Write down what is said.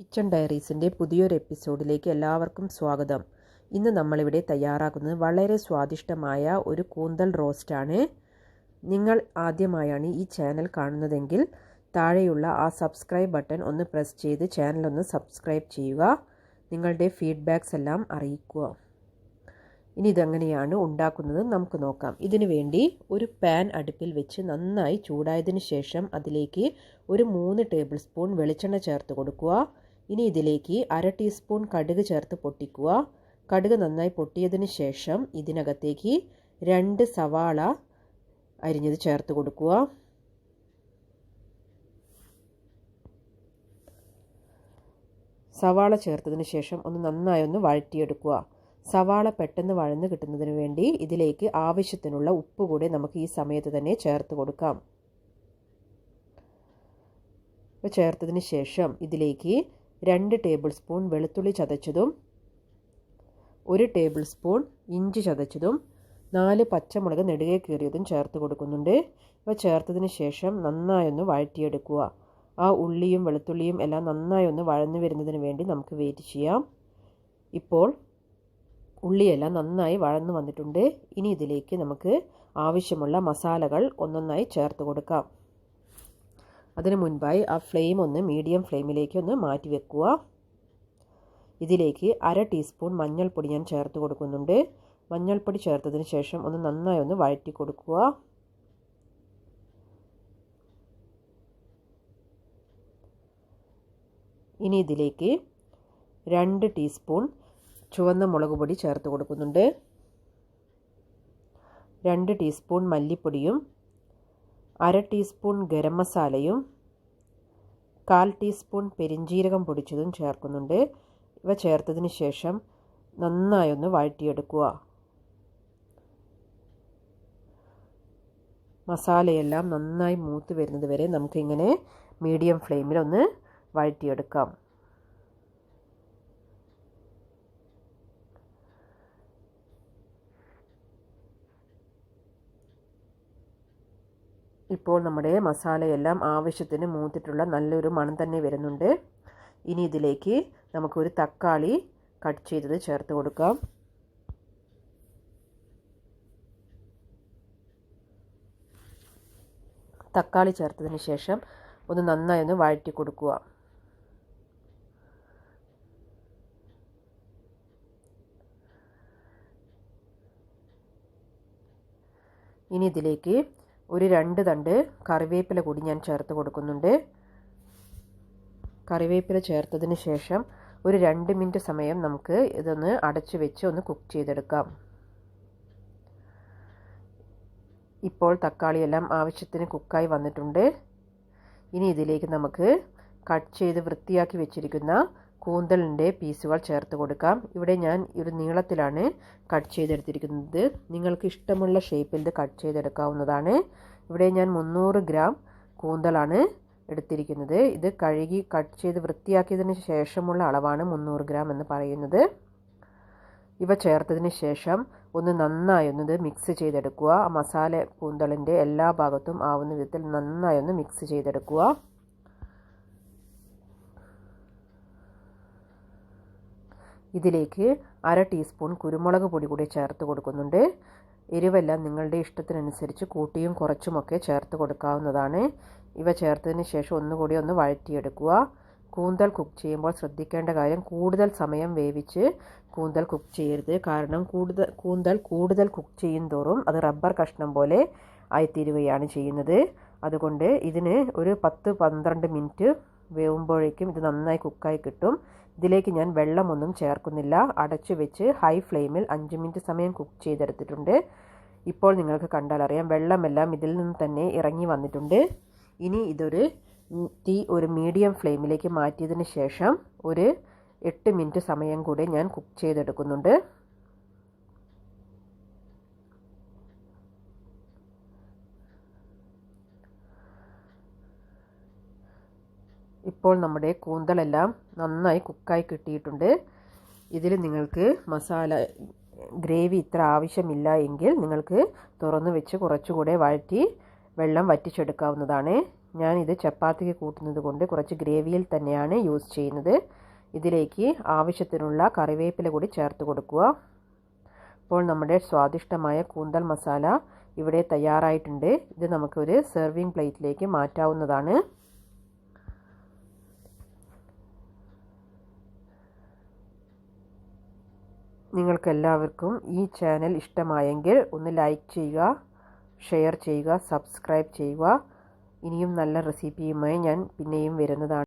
Kitchen ഡയറീസിൻ്റെ പുതിയൊരു എപ്പിസോഡിലേക്ക് എല്ലാവർക്കും സ്വാഗതം. ഇന്ന് നമ്മളിവിടെ തയ്യാറാക്കുന്നത് വളരെ സ്വാദിഷ്ടമായ ഒരു കൂന്തൽ റോസ്റ്റാണ്. നിങ്ങൾ ആദ്യമായാണ് ഈ ചാനൽ കാണുന്നതെങ്കിൽ താഴെയുള്ള ആ സബ്സ്ക്രൈബ് ബട്ടൺ ഒന്ന് പ്രസ് ചെയ്ത് ചാനലൊന്ന് സബ്സ്ക്രൈബ് ചെയ്യുക. നിങ്ങളുടെ ഫീഡ്ബാക്സ് എല്ലാം അറിയിക്കുക. ഇനി ഇതെങ്ങനെയാണ് ഉണ്ടാക്കുന്നത് നമുക്ക് നോക്കാം. ഇതിനു വേണ്ടി ഒരു പാൻ അടുപ്പിൽ വെച്ച് നന്നായി ചൂടായതിനു ശേഷം അതിലേക്ക് ഒരു 3 ടേബിൾ സ്പൂൺ വെളിച്ചെണ്ണ ചേർത്ത് കൊടുക്കുക. ഇനി ഇതിലേക്ക് 1/2 ടീസ്പൂൺ കടുക് ചേർത്ത് പൊട്ടിക്കുക. കടുക് നന്നായി പൊട്ടിയതിന് ശേഷം ഇതിനകത്തേക്ക് 2 സവാള അരിഞ്ഞത് ചേർത്ത് കൊടുക്കുക. സവാള ചേർത്തതിന് ശേഷം നന്നായി വഴറ്റിയെടുക്കുക. സവാള പെട്ടെന്ന് വഴന്ന് കിട്ടുന്നതിന് വേണ്ടി ഇതിലേക്ക് ആവശ്യത്തിനുള്ള ഉപ്പ് കൂടെ നമുക്ക് ഈ സമയത്ത് തന്നെ ചേർത്ത് കൊടുക്കാം. ചേർത്തതിന് ശേഷം ഇതിലേക്ക് 2 ടേബിൾ സ്പൂൺ വെളുത്തുള്ളി ചതച്ചതും 1 ടേബിൾ സ്പൂൺ ഇഞ്ചി ചതച്ചതും 4 പച്ചമുളക് നെടുകെ കീറിയതും ചേർത്ത് കൊടുക്കുന്നുണ്ട്. ഇവ ചേർത്തതിന് ശേഷം നന്നായി വഴറ്റിയെടുക്കുക. ആ ഉള്ളിയും വെളുത്തുള്ളിയും എല്ലാം നന്നായി വഴന്നു വരുന്നതിന് വേണ്ടി നമുക്ക് വെയിറ്റ് ചെയ്യാം. ഇപ്പോൾ ഉള്ളിയെല്ലാം നന്നായി വഴന്നു വന്നിട്ടുണ്ട്. ഇനി ഇതിലേക്ക് നമുക്ക് ആവശ്യമുള്ള മസാലകൾ ഒന്നൊന്നായി ചേർത്ത് കൊടുക്കാം. അതിനു മുൻപായി ആ ഫ്ലെയിം മീഡിയം ഫ്ലെയിമിലേക്ക് മാറ്റി വെക്കുക. ഇതിലേക്ക് 1/2 ടീസ്പൂൺ മഞ്ഞൾപ്പൊടി ഞാൻ ചേർത്ത് കൊടുക്കുന്നുണ്ട്. മഞ്ഞൾപ്പൊടി ചേർത്തതിന് ശേഷം നന്നായി വഴറ്റി കൊടുക്കുക. ഇനി ഇതിലേക്ക് 2 ടീസ്പൂൺ ചുവന്ന മുളക് പൊടി ചേർത്ത് കൊടുക്കുന്നുണ്ട്. 2 ടീസ്പൂൺ മല്ലിപ്പൊടിയും 1/2 ടീസ്പൂൺ ഗരം മസാലയും 1/4 ടീസ്പൂൺ പെരിഞ്ജീരകം പൊടിച്ചതും ചേർക്കുന്നുണ്ട്. ഇവ ചേർത്തതിന് ശേഷം നന്നായി വഴറ്റിയെടുക്കുക. മസാലയെല്ലാം നന്നായി മൂത്ത് വരുന്നത് വരെ നമുക്കിങ്ങനെ മീഡിയം ഫ്ലെയിമിൽ വഴറ്റിയെടുക്കാം. ഇപ്പോൾ നമ്മുടെ മസാലയെല്ലാം ആവശ്യത്തിന് മൂത്തിട്ടുള്ള നല്ലൊരു മണം തന്നെ വരുന്നുണ്ട്. ഇനി ഇതിലേക്ക് നമുക്കൊരു തക്കാളി കട്ട് ചെയ്തത് ചേർത്ത് കൊടുക്കാം. തക്കാളി ചേർത്തതിന് ശേഷം നന്നായി വഴറ്റി കൊടുക്കുക. ഇനി ഇതിലേക്ക് ഒരു 2 തണ്ട് കറിവേപ്പില കൂടി ഞാൻ ചേർത്ത് കൊടുക്കുന്നുണ്ട്. കറിവേപ്പില ചേർത്തതിന് ശേഷം ഒരു 2 മിനിറ്റ് സമയം നമുക്ക് അടച്ചു വെച്ച് കുക്ക് ചെയ്തെടുക്കാം. ഇപ്പോൾ തക്കാളിയെല്ലാം ആവശ്യത്തിന് കുക്കായി വന്നിട്ടുണ്ട്. ഇനി ഇതിലേക്ക് നമുക്ക് കട്ട് ചെയ്ത് വൃത്തിയാക്കി വെച്ചിരിക്കുന്ന കൂന്തലിൻ്റെ പീസുകൾ ചേർത്ത് കൊടുക്കാം. ഇവിടെ ഞാൻ ഒരു നീളത്തിലാണ് കട്ട് ചെയ്തെടുത്തിരിക്കുന്നത്. നിങ്ങൾക്ക് ഇഷ്ടമുള്ള ഷേപ്പിൽ ഇത് കട്ട് ചെയ്തെടുക്കാവുന്നതാണ്. ഇവിടെ ഞാൻ 300 ഗ്രാം കൂന്തലാണ് എടുത്തിരിക്കുന്നത്. ഇത് കഴുകി കട്ട് ചെയ്ത് വൃത്തിയാക്കിയതിന് ശേഷമുള്ള അളവാണ് 300 ഗ്രാം എന്ന് പറയുന്നത്. ഇവ ചേർത്തതിന് ശേഷം നന്നായി മിക്സ് ചെയ്തെടുക്കുക. ആ മസാല കൂന്തലിൻ്റെ എല്ലാ ഭാഗത്തും ആവുന്ന വിധത്തിൽ നന്നായി മിക്സ് ചെയ്തെടുക്കുക. ഇതിലേക്ക് 1/2 ടീസ്പൂൺ കുരുമുളക് പൊടി കൂടി ചേർത്ത് കൊടുക്കുന്നുണ്ട്. എരിവെല്ലാം നിങ്ങളുടെ ഇഷ്ടത്തിനനുസരിച്ച് കൂട്ടിയും കുറച്ചുമൊക്കെ ചേർത്ത് കൊടുക്കാവുന്നതാണ്. ഇവ ചേർത്തതിന് ശേഷം ഒന്നുകൂടി വഴറ്റിയെടുക്കുക. കൂന്തൽ കുക്ക് ചെയ്യുമ്പോൾ ശ്രദ്ധിക്കേണ്ട കാര്യം കൂടുതൽ സമയം വേവിച്ച് കൂന്തൽ കുക്ക് ചെയ്യരുത്. കാരണം കൂന്തൽ കൂടുതൽ കുക്ക് ചെയ്യും തോറും അത് റബ്ബർ കഷ്ണം പോലെ ആയിത്തീരുകയാണ് ചെയ്യുന്നത്. അതുകൊണ്ട് ഇതിന് ഒരു 10-12 മിനിറ്റ് വേവുമ്പോഴേക്കും ഇത് നന്നായി കുക്കായി കിട്ടും. ഇതിലേക്ക് ഞാൻ വെള്ളമൊന്നും ചേർക്കുന്നില്ല. അടച്ചു വെച്ച് ഹൈ ഫ്ലെയിമിൽ 5 മിനിറ്റ് സമയം കുക്ക് ചെയ്തെടുത്തിട്ടുണ്ട്. ഇപ്പോൾ നിങ്ങൾക്ക് കണ്ടാൽ അറിയാം വെള്ളമെല്ലാം ഇതിൽ നിന്ന് തന്നെ ഇറങ്ങി വന്നിട്ടുണ്ട്. ഇനി തീ ഒരു മീഡിയം ഫ്ലെയിമിലേക്ക് മാറ്റിയതിന് ശേഷം ഒരു 8 മിനിറ്റ് സമയം കൂടി ഞാൻ കുക്ക് ചെയ്തെടുക്കുന്നുണ്ട്. ഇപ്പോൾ നമ്മുടെ കൂന്തലെല്ലാം നന്നായി കുക്കായി കിട്ടിയിട്ടുണ്ട്. ഇതിൽ നിങ്ങൾക്ക് മസാല ഗ്രേവി ഇത്ര ആവശ്യമില്ല എങ്കിൽ നിങ്ങൾക്ക് തുറന്ന് വെച്ച് കുറച്ചുകൂടെ വഴറ്റി വെള്ളം വറ്റിച്ചെടുക്കാവുന്നതാണ്. ഞാനിത് ചപ്പാത്തിക്ക് കൂട്ടുന്നത് കൊണ്ട് കുറച്ച് ഗ്രേവിയിൽ തന്നെയാണ് യൂസ് ചെയ്യുന്നത്. ഇതിലേക്ക് ആവശ്യത്തിനുള്ള കറിവേപ്പില കൂടി ചേർത്ത് കൊടുക്കുക. അപ്പോൾ നമ്മുടെ സ്വാദിഷ്ടമായ കൂന്തൽ മസാല ഇവിടെ തയ്യാറായിട്ടുണ്ട്. ഇത് നമുക്കൊരു സെർവിങ് പ്ലേറ്റിലേക്ക് മാറ്റാവുന്നതാണ്. നിങ്ങൾക്കെല്ലാവർക്കും ഈ ചാനൽ ഇഷ്ടമായെങ്കിൽ ഒന്ന് ലൈക്ക് ചെയ്യുക, ഷെയർ ചെയ്യുക, സബ്സ്ക്രൈബ് ചെയ്യുക. ഇനിയും നല്ല റെസിപ്പിയുമായി ഞാൻ പിന്നെയും വരുന്നതാണ്.